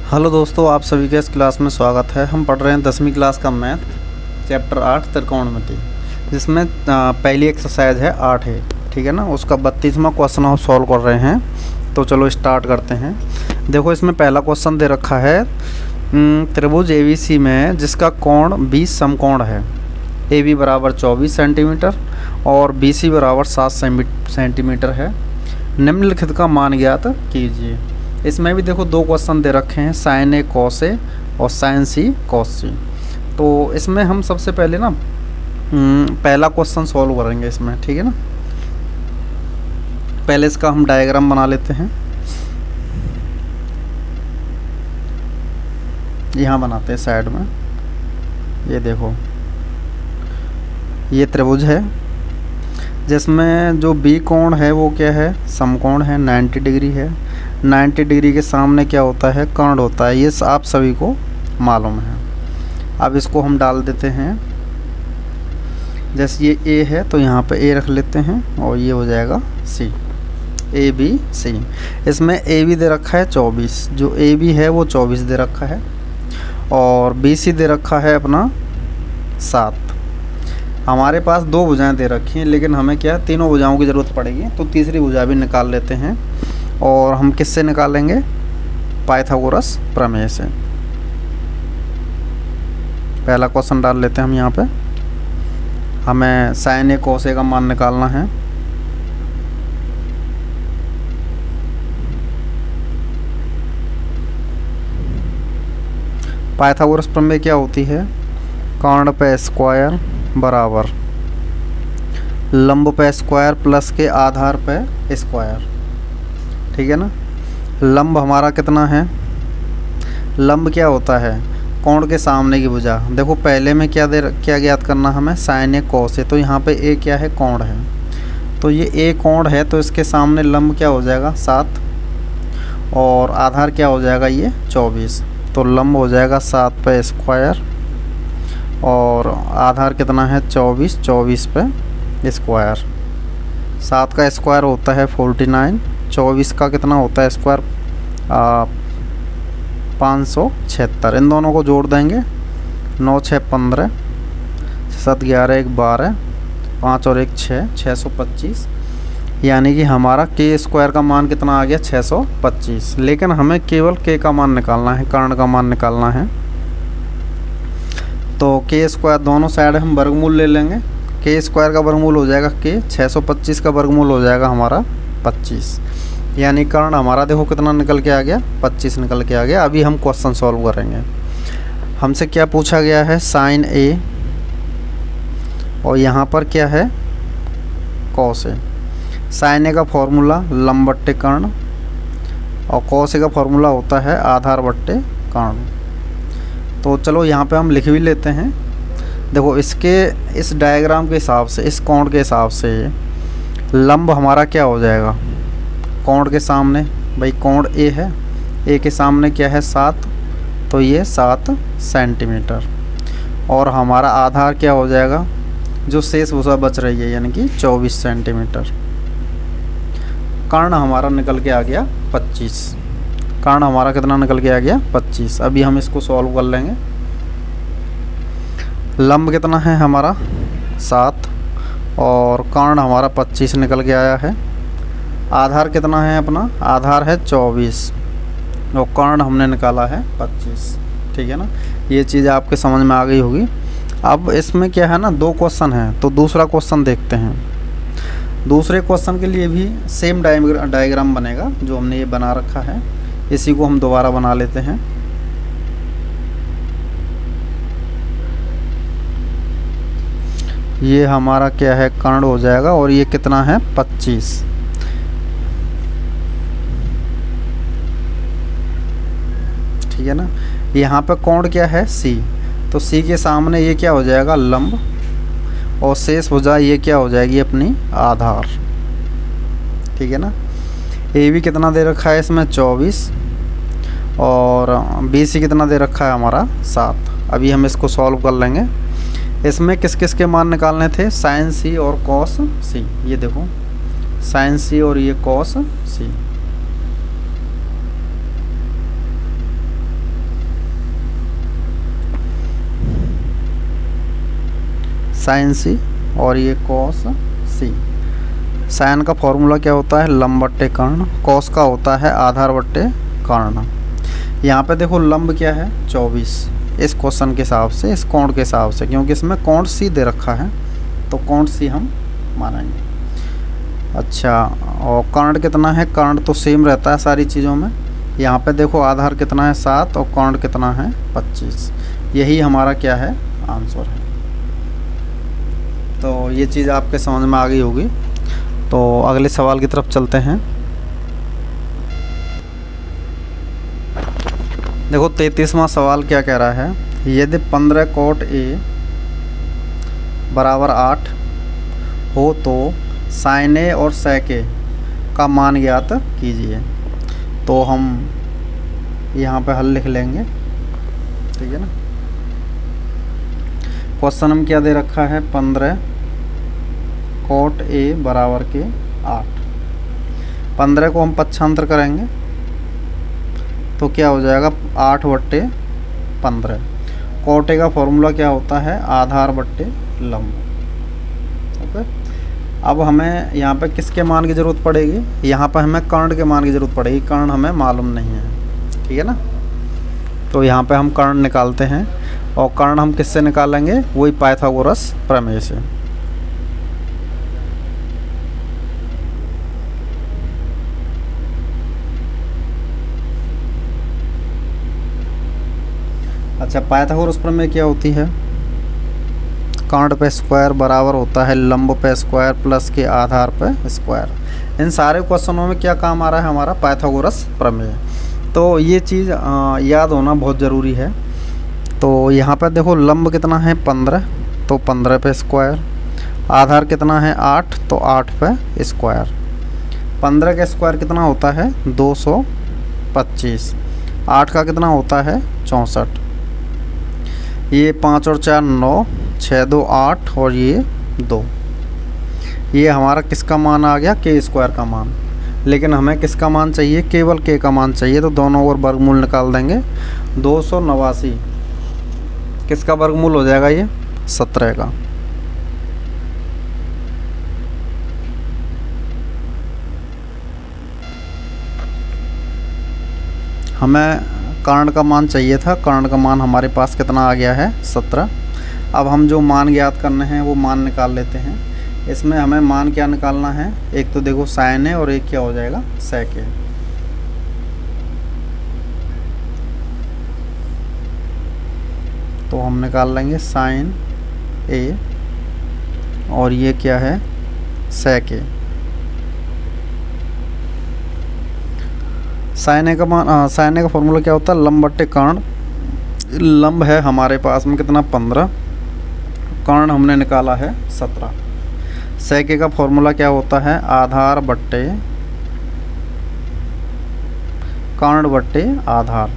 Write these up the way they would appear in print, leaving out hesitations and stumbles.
Hello दोस्तों, आप सभी का इस क्लास में स्वागत है। हम पढ़ रहे हैं 10वीं क्लास का मैथ चैप्टर 8 त्रिकोणमिति, जिसमें पहली एक्सरसाइज है 8 है, ठीक है ना। उसका 32वां क्वेश्चन हम सॉल्व कर रहे हैं। तो चलो स्टार्ट करते हैं। देखो, इसमें पहला क्वेश्चन दे रखा है त्रिभुज ABC में जिसका कोण 20 समकोण है। AB बराबर 24 सेंटीमीटर और BC बराबर 7 सेंटीमीटर है। निम्नलिखित का मान ज्ञात कीजिए। इसमें भी देखो दो क्वेश्चन दे रखे हैं, साइन ए कॉस ए और साइन सी कॉस सी। तो इसमें हम सबसे पहले ना पहला क्वेश्चन सॉल्व करेंगे इसमें, ठीक है ना। पहले इसका हम डायग्राम बना लेते हैं। यहाँ बनाते हैं साइड में। ये देखो, ये त्रिभुज है जिसमें जो बी कोण है वो क्या है, समकोण है, 90 डिग्री है। 90 डिग्री के सामने क्या होता है, कर्ण होता है। ये आप सभी को मालूम है। अब इसको हम डाल देते हैं। जैसे ये ए है तो यहाँ पे ए रख लेते हैं और ये हो जाएगा सी, ए बी सी। इसमें ए बी दे रखा है 24, जो ए बी है वो 24 दे रखा है, और बी सी दे रखा है अपना 7। हमारे पास दो भुजाएं दे रखी हैं, लेकिन हमें क्या तीनों भुजाओं की ज़रूरत पड़ेगी। तो तीसरी भुजा भी निकाल लेते हैं। और हम किससे निकालेंगे, पाइथागोरस प्रमेय से। पहला क्वेश्चन डाल लेते हैं हम यहाँ पे। हमें साइन ए कॉस ए का मान निकालना है। पाइथागोरस प्रमेय क्या होती है, कर्ण पे स्क्वायर बराबर लंब पे स्क्वायर प्लस के आधार पे स्क्वायर, ठीक है ना। लंब हमारा कितना है, लंब क्या होता है, कोण के सामने की भुजा। देखो पहले में क्या ज्ञात करना हमें, साइन ए कॉस ए। तो यहाँ पे ए क्या है, कोण है। तो ये ए कोण है, तो इसके सामने लंब क्या हो जाएगा 7, और आधार क्या हो जाएगा ये 24। तो लंब हो जाएगा 7 पे स्क्वायर, और आधार कितना है 24, 24 पे स्क्वायर। 7 का स्क्वायर होता है 49, 24 का कितना होता है स्क्वायर 576। इन दोनों को जोड़ देंगे, 9 6 15, 7 11 1 12, 5 और 1 6, 625। यानी कि हमारा के स्क्वायर का मान कितना आ गया 625। लेकिन हमें केवल के का मान निकालना है, कर्ण का मान निकालना है। तो के स्क्वायर दोनों साइड हम वर्गमूल ले लेंगे। के स्क्वायर का वर्गमूल हो जाएगा के, 625 का वर्गमूल हो जाएगा हमारा 25। यानी कर्ण हमारा देखो कितना निकल के आ गया, 25 निकल के आ गया। अभी हम क्वेश्चन सॉल्व करेंगे। हमसे क्या पूछा गया है, साइन ए, और यहाँ पर क्या है कॉस ए। साइन ए का फॉर्मूला लंब बट्टे कर्ण, और कॉस ए का फॉर्मूला होता है आधार बट्टे कर्ण। तो चलो यहाँ पे हम लिख भी लेते हैं। देखो इसके इस डायग्राम के हिसाब से, इस कोण के हिसाब से लंब हमारा क्या हो जाएगा, कोण के सामने, भाई कोण ए है, ए के सामने क्या है 7, तो ये 7 सेंटीमीटर। और हमारा आधार क्या हो जाएगा, जो शेष भुजा बच रही है, यानी कि 24 सेंटीमीटर। कर्ण हमारा निकल के आ गया 25। कर्ण हमारा कितना निकल के आ गया 25। अभी हम इसको सॉल्व कर लेंगे। लंब कितना है हमारा 7, और कर्ण हमारा 25 निकल के आया है। आधार कितना है अपना, आधार है 24, और कर्ण हमने निकाला है 25, ठीक है ना। ये चीज़ आपके समझ में आ गई होगी। अब इसमें क्या है ना, दो क्वेश्चन हैं, तो दूसरा क्वेश्चन देखते हैं। दूसरे क्वेश्चन के लिए भी सेम डायग्राम बनेगा जो हमने ये बना रखा है। इसी को हम दोबारा बना लेते हैं। ये हमारा क्या है, कर्ण हो जाएगा, और ये कितना है 25। ठीक है ना। यहाँ पे कोण क्या है सी, तो सी के सामने ये क्या हो जाएगा लंब, और शेष भुजा ये क्या हो जाएगी अपनी आधार, ठीक है ना। ए बी कितना दे रखा है इसमें 24, और बी सी कितना दे रखा है हमारा 7। अभी हम इसको सॉल्व कर लेंगे। इसमें किस किस के मान निकालने थे, साइन सी और कॉस सी। ये देखो साइन सी और ये कॉस सी। साइन सी और ये कॉस सी। साइन का फॉर्मूला क्या होता है, लंब बट्टे कर्ण। कॉस का होता है आधार बट्टे कर्ण। यहाँ पे देखो लंब क्या है 24, इस क्वेश्चन के हिसाब से, इस कोण के हिसाब से, क्योंकि इसमें कोण सी दे रखा है तो कोण सी हम मानेंगे। अच्छा, और कर्ण कितना है, कर्ण तो सेम रहता है सारी चीज़ों में। यहाँ पे देखो आधार कितना है 7 और कर्ण कितना है 25। यही हमारा क्या है, आंसर है। तो ये चीज़ आपके समझ में आ गई होगी। तो अगले सवाल की तरफ चलते हैं। देखो 33वां सवाल क्या कह रहा है, यदि 15 कोट ए बराबर 8 हो तो साइन ए और सेक ए का मान ज्ञात कीजिए। तो हम यहाँ पे हल लिख लेंगे, ठीक है ना। क्वेश्चन हम क्या दे रखा है, 15 कोट ए बराबर के 8। 15 को हम पक्षांतर करेंगे तो क्या हो जाएगा, 8 बट्टे 15। कोट ए का फॉर्मूला क्या होता है, आधार बट्टे लंब। ओके, अब हमें यहाँ पे किसके मान की ज़रूरत पड़ेगी, यहाँ पर हमें कर्ण के मान की ज़रूरत पड़ेगी। कर्ण हमें मालूम नहीं है, ठीक है ना। तो यहाँ पे हम कर्ण निकालते हैं, और कर्ण हम किससे निकालेंगे, वही पाइथागोरस प्रमेय से। अच्छा, पाइथागोरस प्रमेय क्या होती है, कर्ण पे स्क्वायर बराबर होता है लंब पे स्क्वायर प्लस के आधार पे स्क्वायर। इन सारे क्वेश्चनों में क्या काम आ रहा है, हमारा पाइथागोरस प्रमेय। तो ये चीज़ याद होना बहुत ज़रूरी है। तो यहाँ पर देखो लंब कितना है 15, तो 15 पे स्क्वायर। आधार कितना है 8, तो 8 पे स्क्वायर। 15 का स्क्वायर कितना होता है 225। 8 का कितना होता है 64। ये 5 और 4 9, 6 2 8 और ये 2। ये हमारा किसका मान आ गया, के स्क्वायर का मान। लेकिन हमें किसका मान चाहिए, केवल के का मान चाहिए। तो दोनों ओर वर्गमूल निकाल देंगे। 289 किसका वर्गमूल हो जाएगा, ये 17 का। हमें कर्ण का मान चाहिए था, कर्ण का मान हमारे पास कितना आ गया है 17। अब हम जो मान ज्ञात करने हैं वो मान निकाल लेते हैं। इसमें हमें मान क्या निकालना है, एक तो देखो साइन है और एक क्या हो जाएगा सेक है। तो हम निकाल लेंगे साइन ए और ये क्या है सेक ए। साइन ए का मान, साइन ए का फॉर्मूला क्या होता है, लंब बट्टे कर्ण। लंब है हमारे पास में कितना 15, कर्ण हमने निकाला है 17। सेक ए का फॉर्मूला क्या होता है, आधार बट्टे कर्ण बट्टे आधार।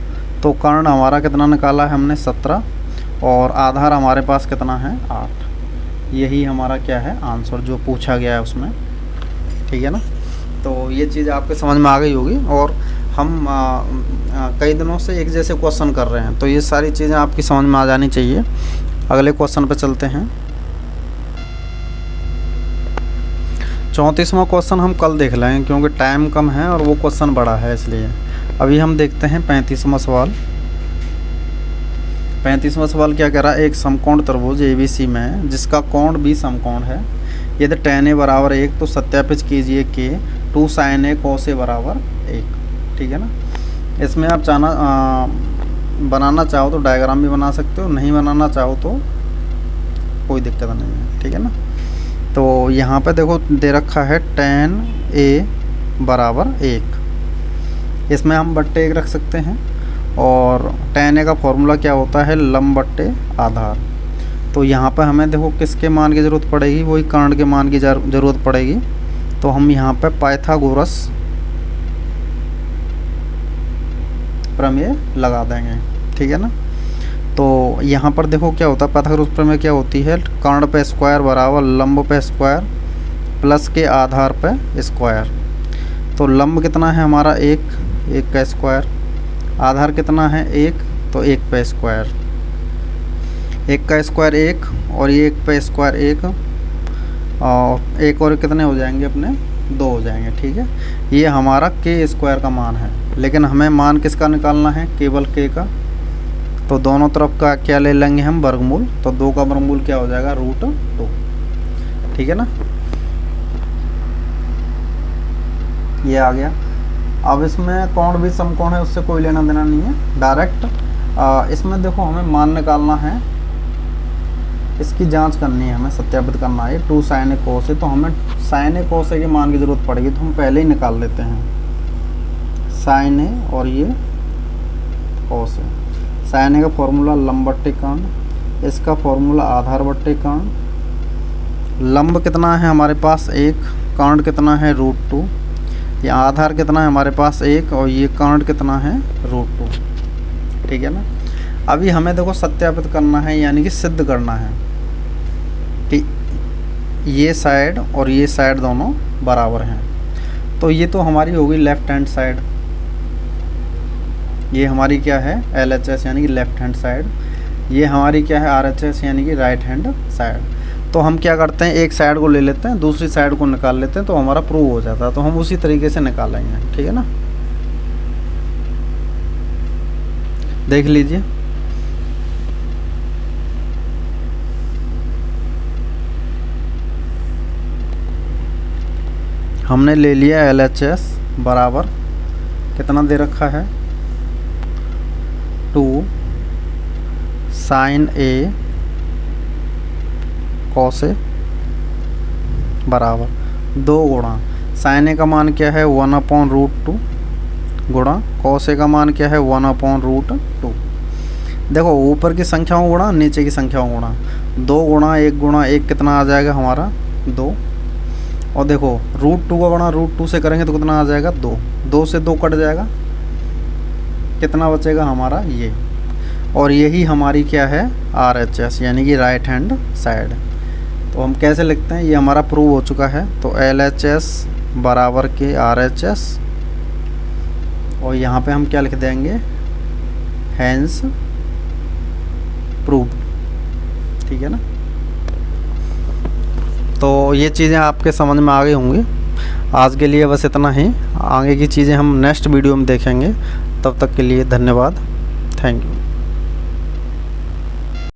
तो कर्ण हमारा कितना निकाला है हमने 17, और आधार हमारे पास कितना है 8। यही हमारा क्या है आंसर जो पूछा गया है उसमें, ठीक है ना। तो ये चीज़ आपके समझ में आ गई होगी। और हम कई दिनों से एक जैसे क्वेश्चन कर रहे हैं, तो ये सारी चीज़ें आपकी समझ में आ जानी चाहिए। अगले क्वेश्चन पे चलते हैं। 34वां क्वेश्चन हम कल देख लेंगे क्योंकि टाइम कम है और वो क्वेश्चन बड़ा है, इसलिए अभी हम देखते हैं 35वां सवाल। 35वां सवाल क्या कह रहा है, एक समकोण त्रिभुज ABC में जिसका कोण भी समकोण है, यदि tan A बराबर 1 तो सत्यापित कीजिए कि 2 sin A cos A बराबर 1। ठीक है ना। इसमें आप बनाना चाहो तो डायग्राम भी बना सकते हो, नहीं बनाना चाहो तो कोई दिक्कत नहीं है, ठीक है ना। तो यहाँ पे देखो दे रखा है tan A बराबर 1। इसमें हम बट्टे 1 रख सकते हैं, और tan A का फॉर्मूला क्या होता है, लंब बट्टे आधार। तो यहाँ पर हमें देखो किसके मान की ज़रूरत पड़ेगी, वही कर्ण के मान की ज़रूरत पड़ेगी। तो हम यहाँ पे पाइथागोरस प्रमेय लगा देंगे, ठीक है ना। तो यहाँ पर देखो क्या होता है, पाइथागोरस प्रमेय क्या होती है, कर्ण पे स्क्वायर बराबर लंब पे स्क्वायर प्लस के आधार पे स्क्वायर। तो लंब कितना है हमारा 1 का स्क्वायर, आधार कितना है 1, तो 1 पे स्क्वायर। 1 का स्क्वायर 1 और ये 1 पे स्क्वायर 1 और 1 और कितने हो जाएंगे अपने 2 हो जाएंगे। ठीक है, ये हमारा के स्क्वायर का मान है, लेकिन हमें मान किसका निकालना है, केवल के का। तो दोनों तरफ का क्या ले लेंगे हम, वर्गमूल। तो 2 का वर्गमूल क्या हो जाएगा, √2। ठीक है ना, ये आ गया। अब इसमें कोण भी समकोण है, उससे कोई लेना देना नहीं है, डायरेक्ट इसमें देखो हमें मान निकालना है, इसकी जांच करनी है, हमें सत्यापित करना है। 2 sin a cos a, तो हमें sin a cos a के मान की ज़रूरत पड़ेगी, तो हम पहले ही निकाल लेते हैं sin a और ये cos a। sin a का फॉर्मूला लंब बट्टे कर्ण, इसका फॉर्मूला आधार बट्टे कर्ण। लंब कितना है हमारे पास 1, कर्ण कितना है √2, ये आधार कितना है हमारे पास 1 और ये कर्ण कितना है √2। ठीक है ना, अभी हमें देखो सत्यापित करना है, यानी कि सिद्ध करना है कि ये साइड और ये साइड दोनों बराबर हैं। तो ये तो हमारी होगी लेफ़्ट हैंड साइड, ये हमारी क्या है LHS यानी कि लेफ़्ट हैंड साइड, ये हमारी क्या है RHS यानी कि राइट हैंड साइड। तो हम क्या करते हैं, एक साइड को ले लेते हैं, दूसरी साइड को निकाल लेते हैं, तो हमारा प्रूव हो जाता है। तो हम उसी तरीके से निकालेंगे। ठीक है ना, देख लीजिए। हमने ले लिया LHS बराबर कितना दे रखा है 2 sin a cos a बराबर 2 गुणा sin a का मान क्या है 1/√2 गुणा cos a का मान क्या है 1/√2। देखो ऊपर की संख्याओं गुणा नीचे की संख्याओं गुणा, 2 गुणा 1 गुणा 1 कितना आ जाएगा हमारा 2। और देखो √2 का गुणा √2 से करेंगे तो कितना आ जाएगा 2, 2 से 2 कट जाएगा, कितना बचेगा हमारा ये। और यही हमारी क्या है RHS यानी कि राइट हैंड साइड। तो हम कैसे लिखते हैं, ये हमारा प्रूव हो चुका है। तो LHS बराबर के RHS और यहाँ पे हम क्या लिख देंगे, हैंस प्रूव। ठीक है ना, तो ये चीज़ें आपके समझ में आ गई होंगी। आज के लिए बस इतना ही, आगे की चीज़ें हम नेक्स्ट वीडियो में देखेंगे। तब तक के लिए धन्यवाद, थैंक यू।